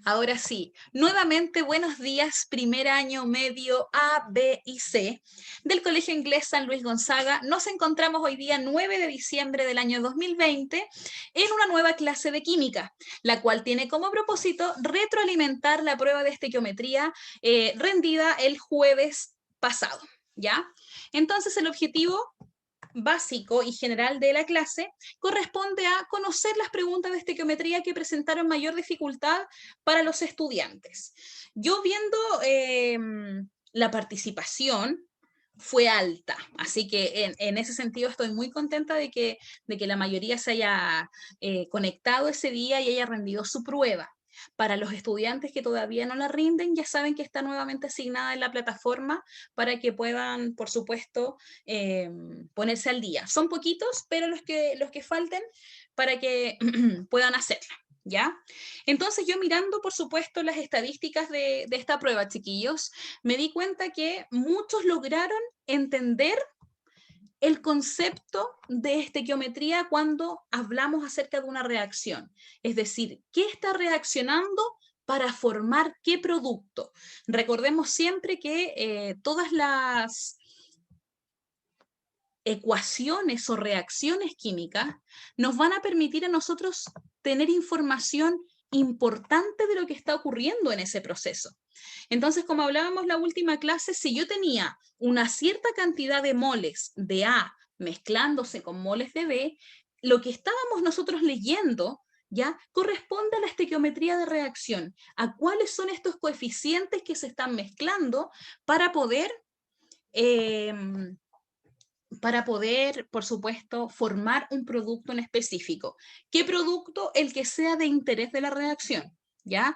Ahora sí, nuevamente buenos días, primer año medio A, B y C del Colegio Inglés San Luis Gonzaga. Nos encontramos hoy día 9 de diciembre del año 2020 en una nueva clase de química, la cual tiene como propósito retroalimentar la prueba de estequiometría rendida el jueves pasado, ¿ya? Entonces el objetivo básico y general de la clase corresponde a conocer las preguntas de estequiometría que presentaron mayor dificultad para los estudiantes. Yo viendo la participación fue alta, así que en ese sentido estoy muy contenta de que la mayoría se haya conectado ese día y haya rendido su prueba. Para los estudiantes que todavía no la rinden, ya saben que está nuevamente asignada en la plataforma para que puedan, por supuesto, ponerse al día. Son poquitos, pero los que falten para que puedan hacerla, ¿ya? Entonces yo mirando, por supuesto, las estadísticas de esta prueba, chiquillos, me di cuenta que muchos lograron entender el concepto de estequiometría cuando hablamos acerca de una reacción. Es decir, ¿qué está reaccionando para formar qué producto? Recordemos siempre que todas las ecuaciones o reacciones químicas nos van a permitir a nosotros tener información importante de lo que está ocurriendo en ese proceso. Entonces, como hablábamos la última clase, si yo tenía una cierta cantidad de moles de A mezclándose con moles de B, lo que estábamos nosotros leyendo ya corresponde a la estequiometría de reacción, a cuáles son estos coeficientes que se están mezclando para poder eh, por supuesto, formar un producto en específico. ¿Qué producto? El que sea de interés de la reacción. ¿Ya?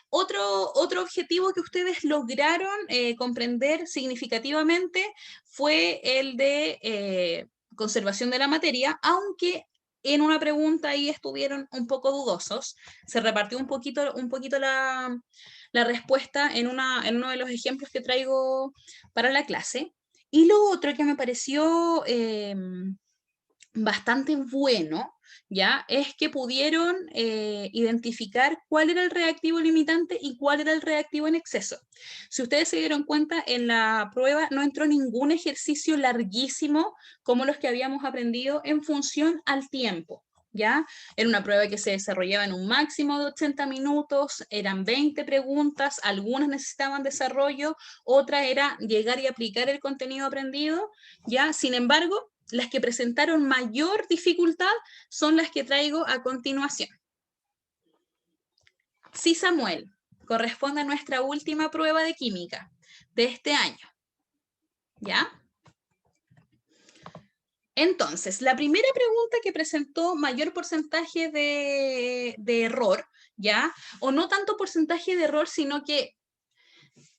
Otro objetivo que ustedes lograron comprender significativamente fue el de conservación de la materia, aunque en una pregunta ahí estuvieron un poco dudosos. Se repartió un poquito la respuesta en uno de los ejemplos que traigo para la clase. Y lo otro que me pareció bastante bueno, ¿ya? Es que pudieron identificar cuál era el reactivo limitante y cuál era el reactivo en exceso. Si ustedes se dieron cuenta, en la prueba no entró ningún ejercicio larguísimo como los que habíamos aprendido en función al tiempo. ¿Ya? Era una prueba que se desarrollaba en un máximo de 80 minutos, eran 20 preguntas, algunas necesitaban desarrollo, otra era llegar y aplicar el contenido aprendido, ¿ya? Sin embargo, las que presentaron mayor dificultad son las que traigo a continuación. Sí, Samuel, corresponde a nuestra última prueba de química de este año. ¿Ya? Entonces, la primera pregunta que presentó mayor porcentaje de error, ¿ya? O no tanto porcentaje de error, sino que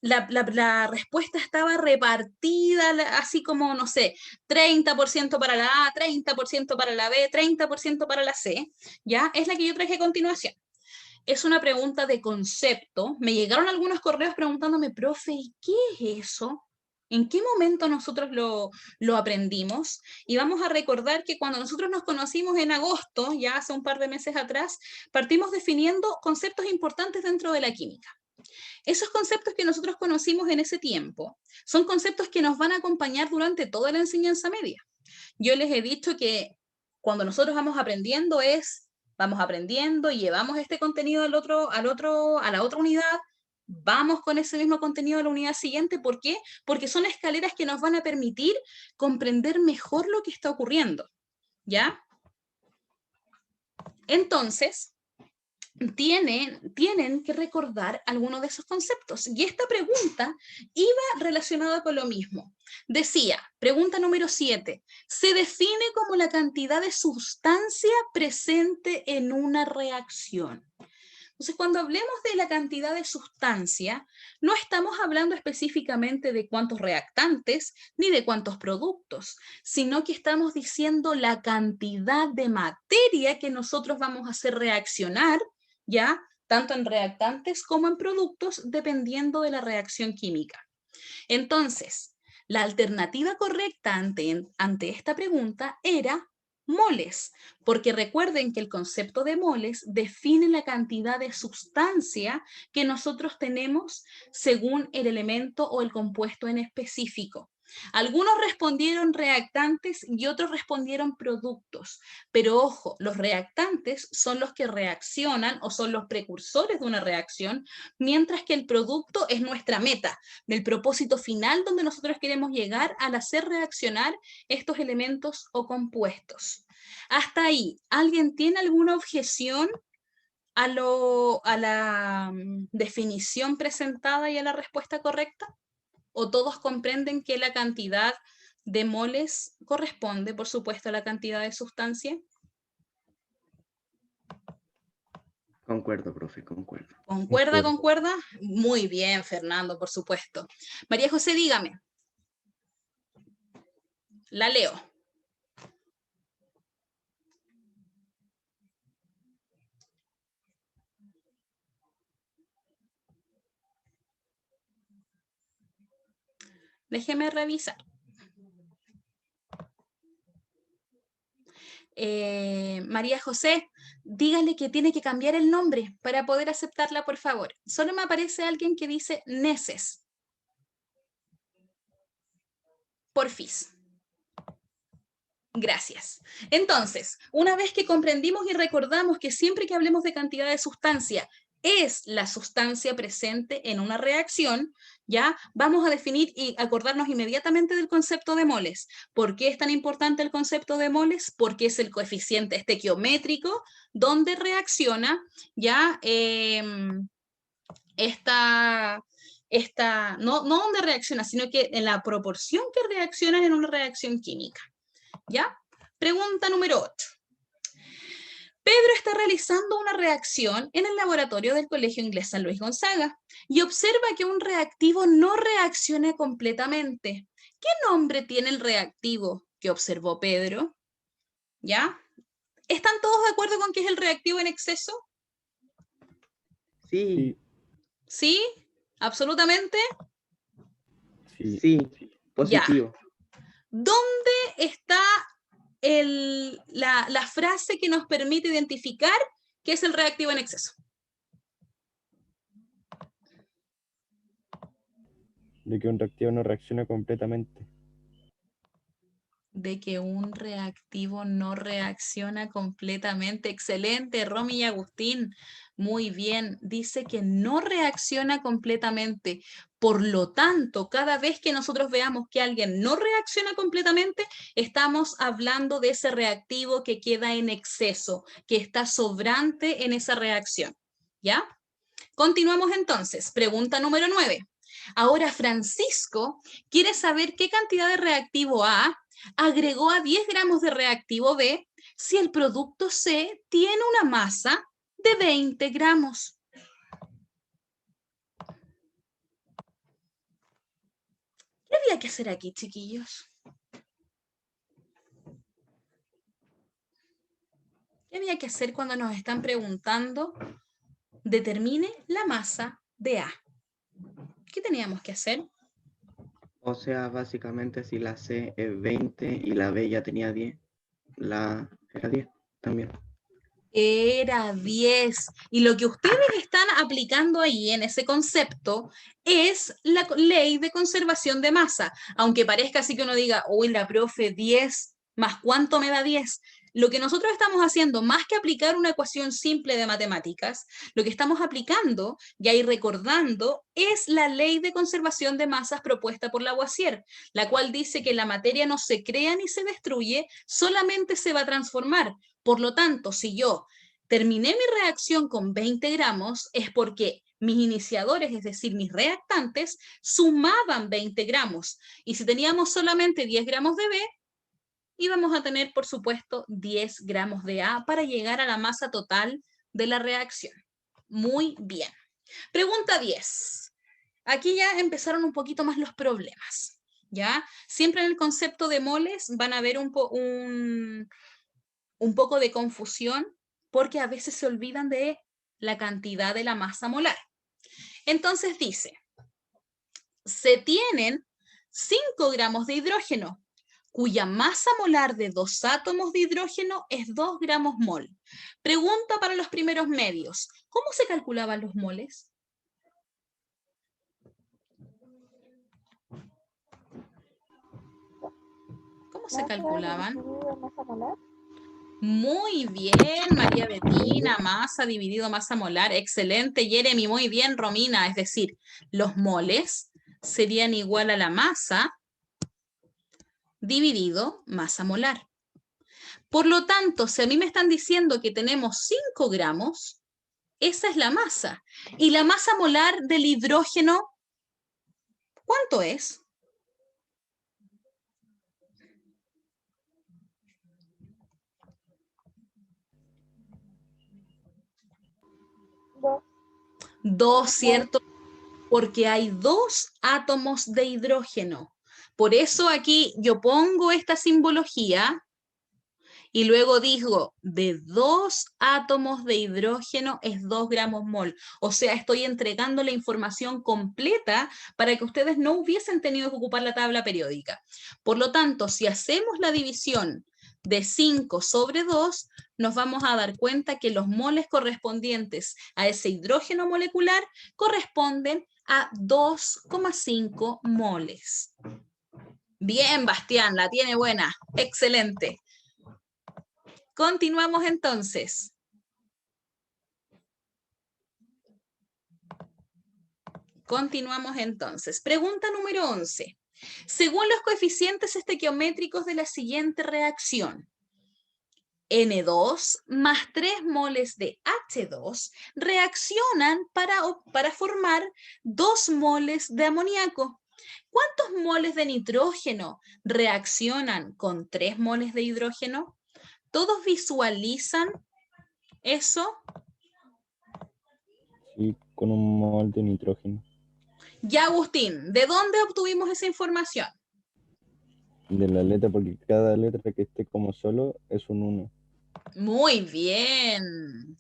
la respuesta estaba repartida, así como, no sé, 30% para la A, 30% para la B, 30% para la C, ¿ya? Es la que yo traje a continuación. Es una pregunta de concepto. Me llegaron algunos correos preguntándome, profe, ¿y qué es eso? ¿En qué momento nosotros lo aprendimos? Y vamos a recordar que cuando nosotros nos conocimos en agosto, ya hace un par de meses atrás, partimos definiendo conceptos importantes dentro de la química. Esos conceptos que nosotros conocimos en ese tiempo son conceptos que nos van a acompañar durante toda la enseñanza media. Yo les he dicho que cuando nosotros vamos aprendiendo y llevamos este contenido a la otra unidad, vamos con ese mismo contenido a la unidad siguiente. ¿Por qué? Porque son escaleras que nos van a permitir comprender mejor lo que está ocurriendo. ¿Ya? Entonces, tienen que recordar algunos de esos conceptos. Y esta pregunta iba relacionada con lo mismo. Decía, pregunta número 7, se define como la cantidad de sustancia presente en una reacción. Entonces, cuando hablemos de la cantidad de sustancia, no estamos hablando específicamente de cuántos reactantes ni de cuántos productos, sino que estamos diciendo la cantidad de materia que nosotros vamos a hacer reaccionar, ¿ya? Tanto en reactantes como en productos, dependiendo de la reacción química. Entonces, la alternativa correcta ante esta pregunta era moles, porque recuerden que el concepto de moles define la cantidad de sustancia que nosotros tenemos según el elemento o el compuesto en específico. Algunos respondieron reactantes y otros respondieron productos, pero ojo, los reactantes son los que reaccionan o son los precursores de una reacción, mientras que el producto es nuestra meta, del propósito final donde nosotros queremos llegar al hacer reaccionar estos elementos o compuestos. Hasta ahí, ¿alguien tiene alguna objeción a la definición presentada y a la respuesta correcta? ¿O todos comprenden que la cantidad de moles corresponde, por supuesto, a la cantidad de sustancia? Concuerdo, profe, concuerdo. ¿Concuerda, concuerda? Muy bien, Fernando, por supuesto. María José, dígame. La leo. Déjeme revisar. María José, dígale que tiene que cambiar el nombre para poder aceptarla, por favor. Solo me aparece alguien que dice Neces. Porfis. Gracias. Entonces, una vez que comprendimos y recordamos que siempre que hablemos de cantidad de sustancia es la sustancia presente en una reacción, ya vamos a definir y acordarnos inmediatamente del concepto de moles. ¿Por qué es tan importante el concepto de moles? Porque es el coeficiente estequiométrico donde reacciona ya no donde reacciona, sino que en la proporción que reacciona en una reacción química. ¿Ya? Pregunta número 8. Pedro está realizando una reacción en el laboratorio del Colegio Inglés San Luis Gonzaga y observa que un reactivo no reacciona completamente. ¿Qué nombre tiene el reactivo que observó Pedro? ¿Ya? ¿Están todos de acuerdo con que es el reactivo en exceso? Sí. ¿Sí? ¿Absolutamente? Sí. Positivo. Ya. ¿Dónde está la frase que nos permite identificar qué es el reactivo en exceso? De que un reactivo no reacciona completamente. De que un reactivo no reacciona completamente. Excelente, Romy y Agustín. Muy bien. Dice que no reacciona completamente. Por lo tanto, cada vez que nosotros veamos que alguien no reacciona completamente, estamos hablando de ese reactivo que queda en exceso, que está sobrante en esa reacción. ¿Ya? Continuamos entonces. Pregunta número 9. Ahora Francisco quiere saber qué cantidad de reactivo A agregó a 10 gramos de reactivo B si el producto C tiene una masa de 20 gramos. ¿Qué había que hacer aquí, chiquillos? ¿Qué había que hacer cuando nos están preguntando determine la masa de A? ¿Qué teníamos que hacer? O sea, básicamente si la C es 20 y la B ya tenía 10, la era 10 también. Era 10. Y lo que ustedes están aplicando ahí en ese concepto es la ley de conservación de masa. Aunque parezca así que uno diga, uy, la profe, 10, ¿más cuánto me da 10? Lo que nosotros estamos haciendo, más que aplicar una ecuación simple de matemáticas, lo que estamos aplicando y ahí recordando es la ley de conservación de masas propuesta por Lavoisier, la cual dice que la materia no se crea ni se destruye, solamente se va a transformar. Por lo tanto, si yo terminé mi reacción con 20 gramos, es porque mis iniciadores, es decir, mis reactantes, sumaban 20 gramos. Y si teníamos solamente 10 gramos de B, íbamos a tener, por supuesto, 10 gramos de A para llegar a la masa total de la reacción. Muy bien. Pregunta 10. Aquí ya empezaron un poquito más los problemas. ¿Ya? Siempre en el concepto de moles van a haber un poco de confusión porque a veces se olvidan de la cantidad de la masa molar. Entonces dice, se tienen 5 gramos de hidrógeno. cuya masa molar de 2 átomos de hidrógeno es 2 gramos mol. Pregunta para los primeros medios. ¿Cómo se calculaban los moles? ¿Cómo se calculaban? Muy bien, María Betina, masa dividido masa molar. Excelente, Jeremy, muy bien, Romina. Es decir, los moles serían igual a la masa dividido masa molar. Por lo tanto, si a mí me están diciendo que tenemos 5 gramos, esa es la masa. ¿Y la masa molar del hidrógeno cuánto es? Dos, ¿cierto? Porque hay 2 átomos de hidrógeno. Por eso aquí yo pongo esta simbología y luego digo, de 2 átomos de hidrógeno es 2 gramos mol. O sea, estoy entregando la información completa para que ustedes no hubiesen tenido que ocupar la tabla periódica. Por lo tanto, si hacemos la división de 5 sobre 2, nos vamos a dar cuenta que los moles correspondientes a ese hidrógeno molecular corresponden a 2,5 moles. Bien, Bastián, la tiene buena. Excelente. Continuamos entonces. Pregunta número 11. Según los coeficientes estequiométricos de la siguiente reacción, N2 más 3 moles de H2 reaccionan para formar 2 moles de amoníaco. ¿Cuántos moles de nitrógeno reaccionan con 3 moles de hidrógeno? ¿Todos visualizan eso? Sí, con un mol de nitrógeno. Ya, Agustín, ¿de dónde obtuvimos esa información? De la letra, porque cada letra que esté como solo es un 1. Muy bien.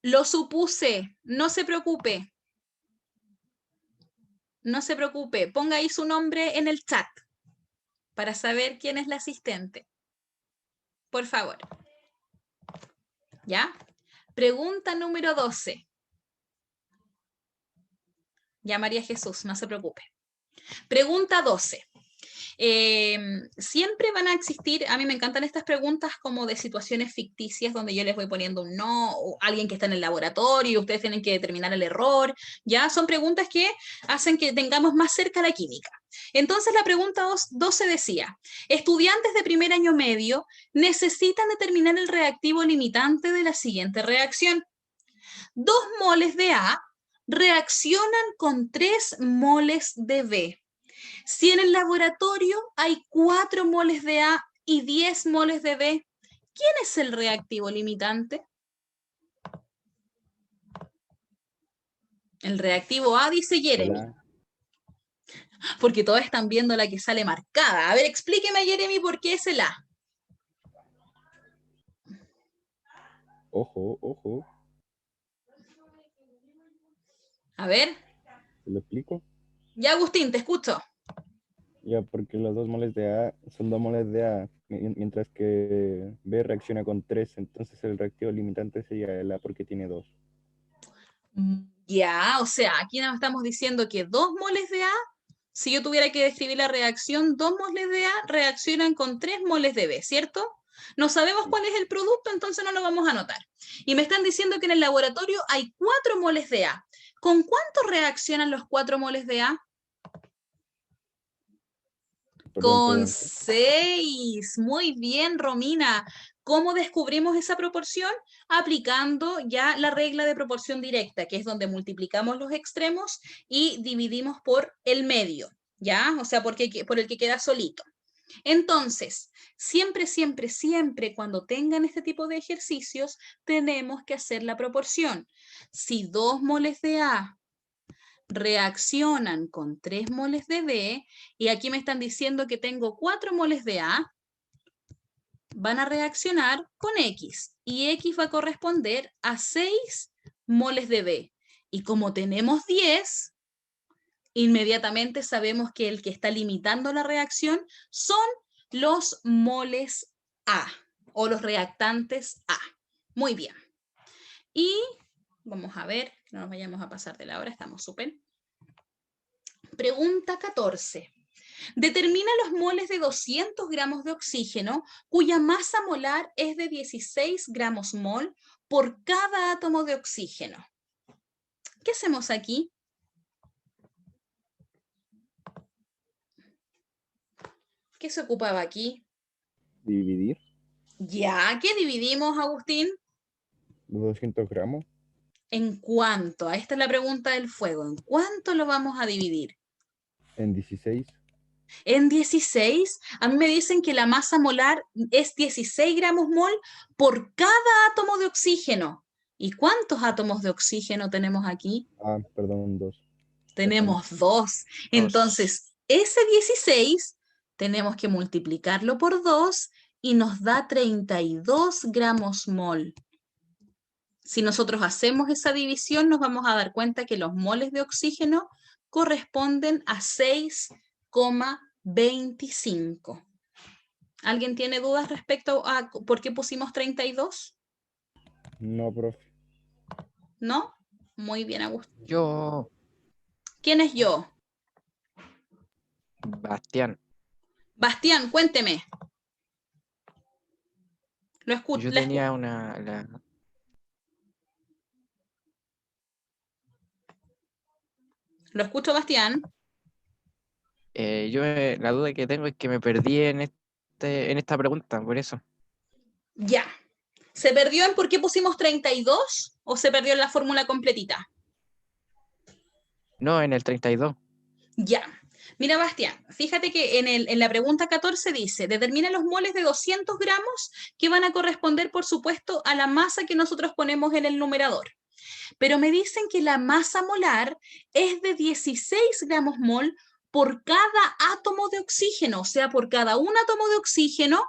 Lo supuse, no se preocupe. No se preocupe, ponga ahí su nombre en el chat para saber quién es la asistente. Por favor. ¿Ya? Pregunta número 12. Ya, María Jesús, no se preocupe. Pregunta 12. Siempre van a existir, a mí me encantan estas preguntas como de situaciones ficticias donde yo les voy poniendo un no, o alguien que está en el laboratorio y ustedes tienen que determinar el error, ya son preguntas que hacen que tengamos más cerca la química. Entonces la pregunta 12 decía, estudiantes de primer año medio necesitan determinar el reactivo limitante de la siguiente reacción. 2 moles de A reaccionan con 3 moles de B. Si en el laboratorio hay 4 moles de A y 10 moles de B, ¿quién es el reactivo limitante? El reactivo A, dice Jeremy. Porque todos están viendo la que sale marcada. A ver, explíqueme, Jeremy, por qué es el A. Ojo, ojo. A ver. ¿Te lo explico? Ya, Agustín, te escucho. Ya, porque los 2 moles de A son 2 moles de A, mientras que B reacciona con 3, entonces el reactivo limitante sería el A porque tiene 2. Ya, o sea, aquí nos estamos diciendo que 2 moles de A, si yo tuviera que describir la reacción, 2 moles de A reaccionan con 3 moles de B, ¿cierto? No sabemos cuál es el producto, entonces no lo vamos a anotar. Y me están diciendo que en el laboratorio hay 4 moles de A. ¿Con cuánto reaccionan los 4 moles de A? Con 6. Muy bien, Romina. ¿Cómo descubrimos esa proporción? Aplicando ya la regla de proporción directa, que es donde multiplicamos los extremos y dividimos por el medio, ¿ya? O sea, por el que queda solito. Entonces, siempre, siempre, siempre cuando tengan este tipo de ejercicios, tenemos que hacer la proporción. Si 2 moles de A reaccionan con 3 moles de B, y aquí me están diciendo que tengo 4 moles de A, van a reaccionar con X, y X va a corresponder a 6 moles de B. Y como tenemos 10, inmediatamente sabemos que el que está limitando la reacción son los moles A o los reactantes A. Muy bien. Y vamos a ver, no nos vayamos a pasar de la hora, estamos súper. Pregunta 14. Determina los moles de 200 gramos de oxígeno cuya masa molar es de 16 gramos mol por cada átomo de oxígeno. ¿Qué hacemos aquí? ¿Qué se ocupaba aquí? Dividir Ya, ¿qué dividimos, Agustín? 200 gramos ¿En cuánto? Esta es la pregunta del fuego. ¿En cuánto lo vamos a dividir? en 16. En 16, a mí me dicen que la masa molar es 16 gramos mol por cada átomo de oxígeno. ¿Y cuántos átomos de oxígeno tenemos aquí? Ah, perdón, 2. Tenemos 2. Entonces, ese 16 tenemos que multiplicarlo por 2 y nos da 32 gramos mol. Si nosotros hacemos esa división, nos vamos a dar cuenta que los moles de oxígeno corresponden a 6,25. ¿Alguien tiene dudas respecto a por qué pusimos 32? No, profe. ¿No? Muy bien, Agustín. Yo, ¿Quién es yo? Bastián, Bastián, cuénteme. Lo escucho. yo tenía Lo escucho, Bastián. la duda que tengo es que me perdí en esta pregunta, por eso. Ya. ¿Se perdió en por qué pusimos 32 o se perdió en la fórmula completita? No, en el 32. Ya. Mira, Bastián, fíjate que en la pregunta 14 dice, determina los moles de 200 gramos que van a corresponder, por supuesto, a la masa que nosotros ponemos en el numerador. Pero me dicen que la masa molar es de 16 gramos mol por cada átomo de oxígeno, o sea, por cada un átomo de oxígeno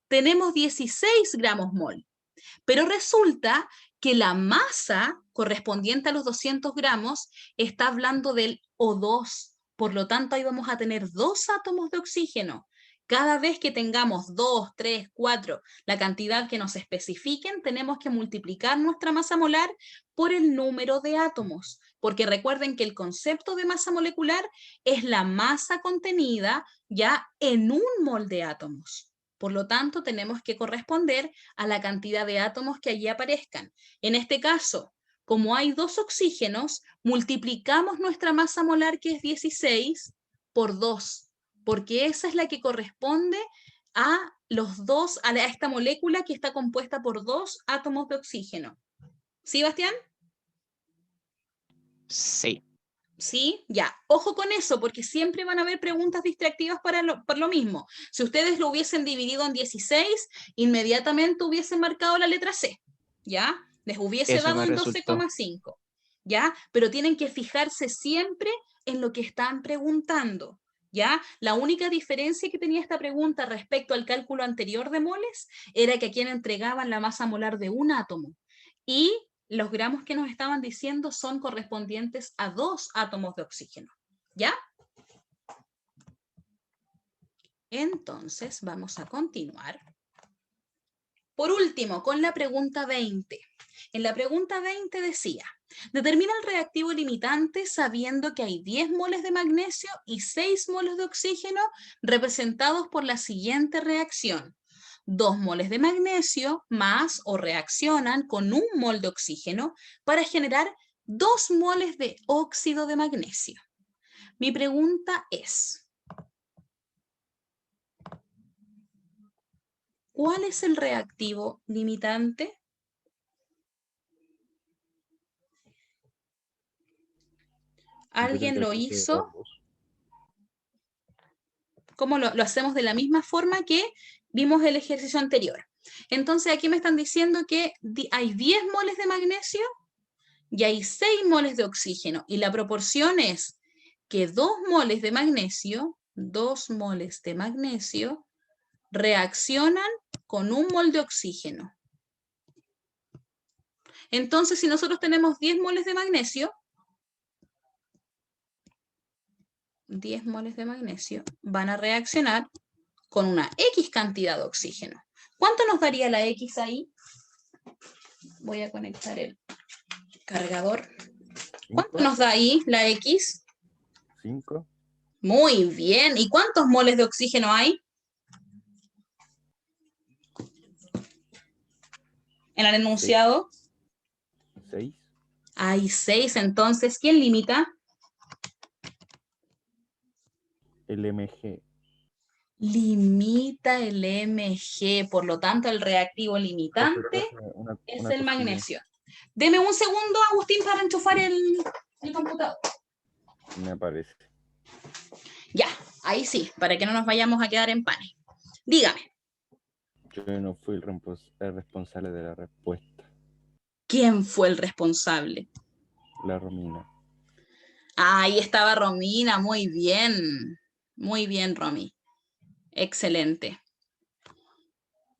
tenemos 16 gramos mol. Pero resulta que la masa correspondiente a los 200 gramos está hablando del O2. Por lo tanto, ahí vamos a tener 2 átomos de oxígeno. Cada vez que tengamos 2, 3, 4, la cantidad que nos especifiquen, tenemos que multiplicar nuestra masa molar por el número de átomos. Porque recuerden que el concepto de masa molecular es la masa contenida ya en un mol de átomos. Por lo tanto, tenemos que corresponder a la cantidad de átomos que allí aparezcan. En este caso, como hay 2 oxígenos, multiplicamos nuestra masa molar, que es 16, por 2, porque esa es la que corresponde a a esta molécula que está compuesta por 2 átomos de oxígeno. ¿Sí, Bastián? Sí. ¿Sí? Ya. Ojo con eso, porque siempre van a haber preguntas distractivas por lo mismo. Si ustedes lo hubiesen dividido en 16, inmediatamente hubiesen marcado la letra C, ¿ya? Les hubiese Eso dado me en resultó. 12,5, ¿ya? Pero tienen que fijarse siempre en lo que están preguntando, ¿ya? La única diferencia que tenía esta pregunta respecto al cálculo anterior de moles era que aquí entregaban la masa molar de un átomo y los gramos que nos estaban diciendo son correspondientes a 2 átomos de oxígeno, ¿ya? Entonces, vamos a continuar. Por último, con la pregunta 20. En la pregunta 20 decía, determina el reactivo limitante sabiendo que hay 10 moles de magnesio y 6 moles de oxígeno representados por la siguiente reacción. 2 moles de magnesio más o reaccionan con 1 mol de oxígeno para generar 2 moles de óxido de magnesio. Mi pregunta es, ¿cuál es el reactivo limitante? ¿Alguien lo hizo? ¿Cómo lo hacemos? De la misma forma que vimos el ejercicio anterior. Entonces aquí me están diciendo que hay 10 moles de magnesio y hay 6 moles de oxígeno. Y la proporción es que 2 moles de magnesio reaccionan con 1 mol de oxígeno. Entonces, si nosotros tenemos 10 moles de magnesio, 10 moles de magnesio van a reaccionar con una X cantidad de oxígeno. ¿Cuánto nos daría la X ahí? Voy a conectar el cargador. ¿Cuánto nos da ahí la X? 5. Muy bien. ¿Y cuántos moles de oxígeno hay? En el enunciado 6. hay 6. Entonces, ¿quién limita? El mg. Limita el Mg. Por lo tanto, el reactivo limitante es Una el cosilla. magnesio. Deme un segundo, Agustín, para enchufar el computador. Me parece. Ya, ahí sí, para que no nos vayamos a quedar en pane. Dígame, Yo no fui el responsable de la respuesta. ¿quién fue el responsable? La Romina. Ahí estaba Romina, muy bien. Muy bien, Romy. Excelente.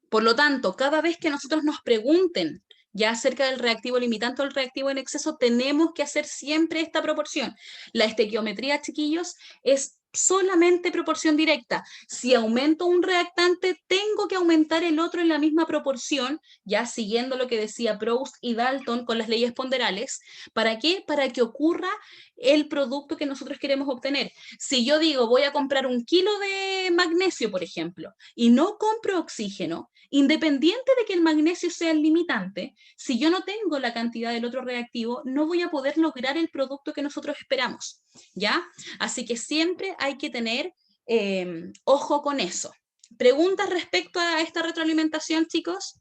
Por lo tanto, cada vez que nosotros nos pregunten ya acerca del reactivo limitante o el reactivo en exceso, tenemos que hacer siempre esta proporción. La estequiometría, chiquillos, es solamente proporción directa. Si aumento un reactante, tengo que aumentar el otro en la misma proporción, ya siguiendo lo que decía Proust y Dalton con las leyes ponderales. ¿Para qué? Para que ocurra el producto que nosotros queremos obtener. Si yo digo, voy a comprar 1 kilo de magnesio, por ejemplo, y no compro oxígeno, independiente de que el magnesio sea el limitante, si yo no tengo la cantidad del otro reactivo, no voy a poder lograr el producto que nosotros esperamos, ¿ya? Así que siempre hay que tener ojo con eso. ¿Preguntas respecto a esta retroalimentación, chicos?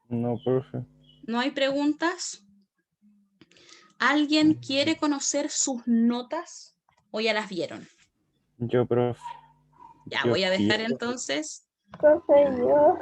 No, profe. ¿No hay preguntas? ¿Alguien quiere conocer sus notas o ya las vieron? Yo, profe. Ya, Yo voy a dejar quiero. entonces. Profe, yo.